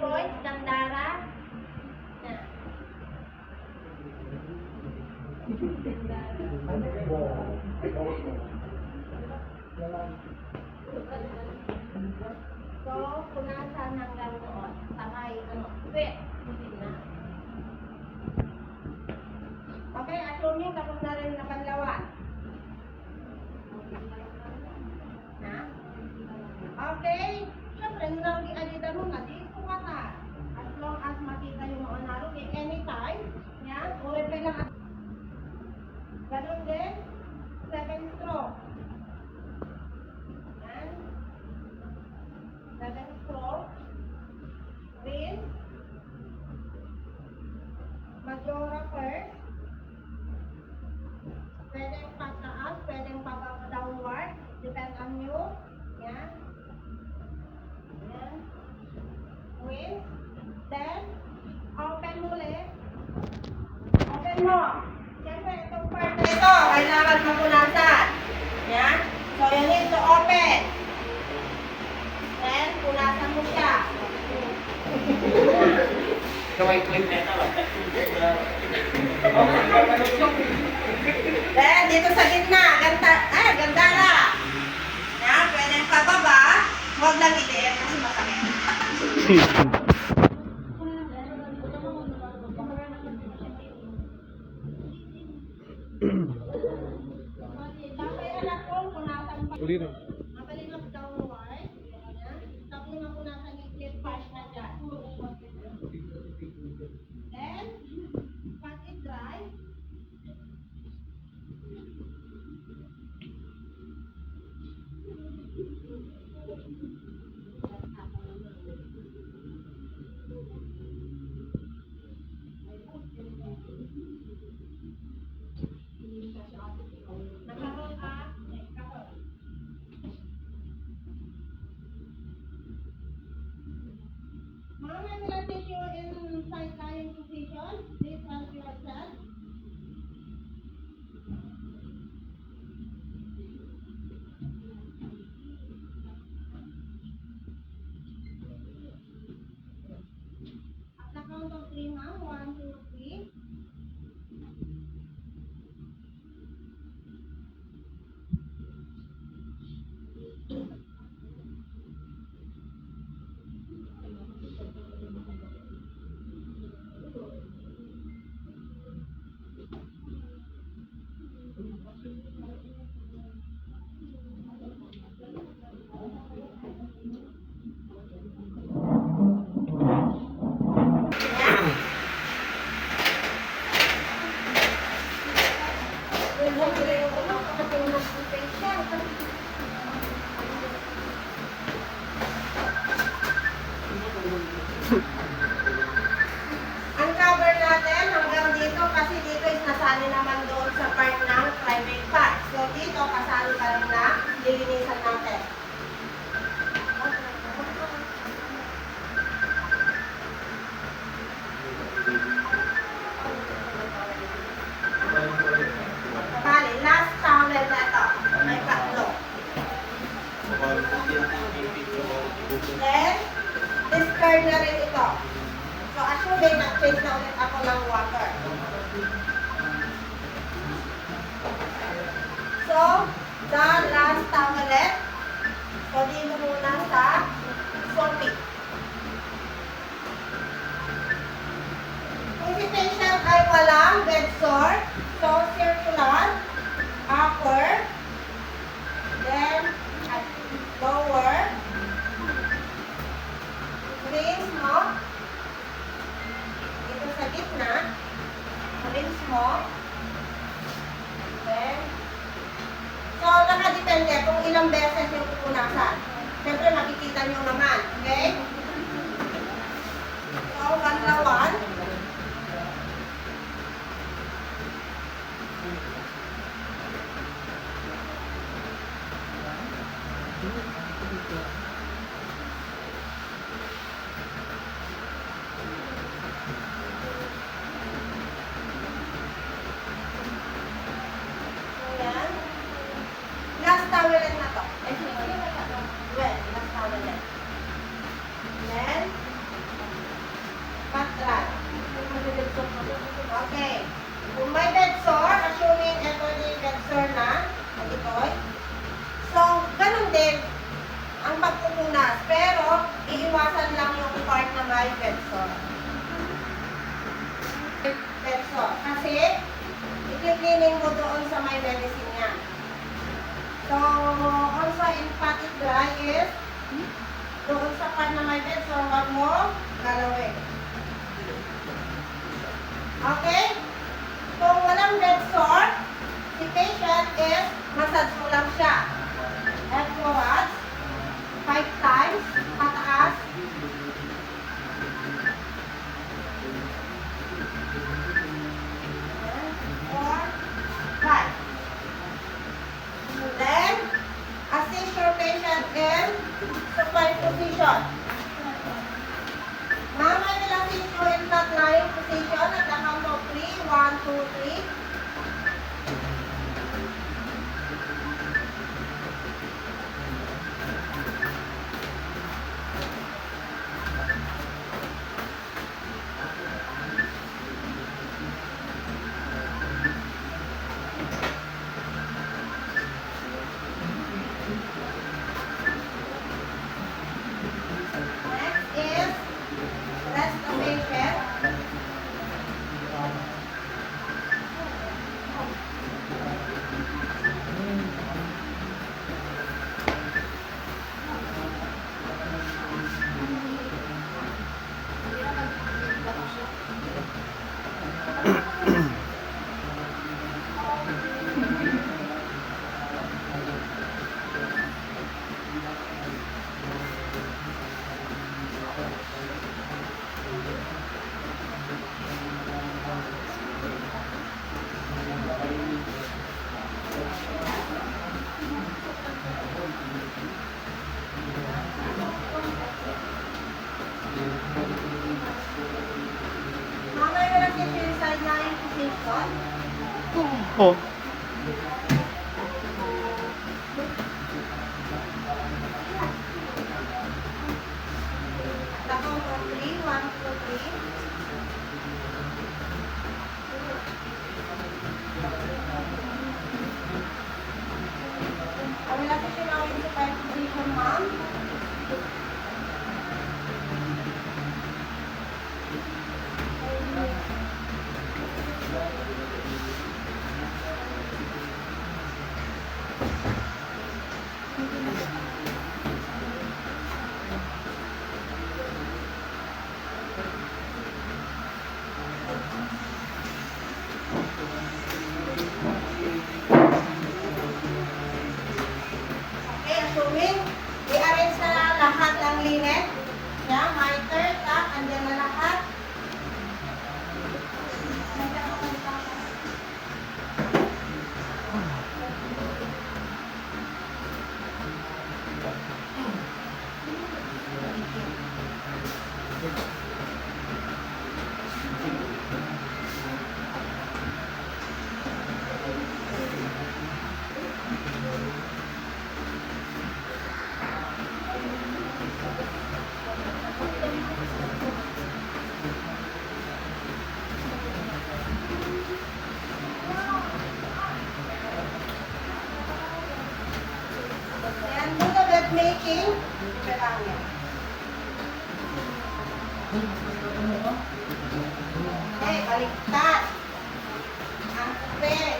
points, Gandara. Yan. So, punasan hanggang doon. Samay, wet. Na. Okay, assuming tapos na rin nakanlawan. Ha? Okay. Siyempre, nung nang-i-alita mo na, dito ka na. As long as makita yung mga naroon, anytime. Yan. Uri pa lang. Ganun din. 7 stroke. Yan. 7 stroke. Rinse. Majora first. Pwedeng pataas, pwedeng downward. Depend on you. Yan. Yan. Rinse. Then, open ulit. Open mo. Siyempre, itong part na ito, kailangan mapunasan. Yan. So, you need to open. Then, punasan mo siya. Kaway clip na ito. Then, dito sa gitna, ganda na. Yan, pwede pababa. Huwag lang itiip kasi masakit. Uli na. Mapalimas downward. Tapos naman punasan yung clear patch na dyan. Then, pat it dry. Nakaroon ka. Ma'am, I'm going to take you in side lying position. Please help yourself. At the count of 3, ma'am. 1, 2, 3. Ang cover natin hanggang dito kasi dito is nasali naman doon sa part ng private part. So dito kasali pa rin na lilinisan natin. Bali, last towel na ito. May patlo. Then, discard na rin ito. So, assuming na-change na ulit ako ng water. So, the last towelette. So, dito muna sa soapy. Kung si patient ay walang bed sore, so circular, upper, then at lower, rinse mo, dito sa gitna, rinse mo, then, so nakadepende kung ilang beses yung pupunasan. Siyempre makikita nyo naman, okay? So, one. Ayan. Last towelette na to. Well, last towelette. So, also in patit dry is doon sa pan na may bed, so huwag mo galawin. Okay? Kung walang bed sore, si patient is massage mo lang siya. Afterwards, 5 times, pataas. Four, five. Then, assist your patient in supine position. Mama will assist you in that lying position at the count of 3. 1, 2, 3. Next is rest the patient. Mama will assist you inside lying position. Oh. At the count of 3. 1, 2, 3. I will assist you now in supine position, ma'am. Okay, assuming i-arrange na lahat ng linet. Yeah, miter, tap, andyan na lahat. And do the bed making. Kailangan yan. Okay, baliktad. Ang bed.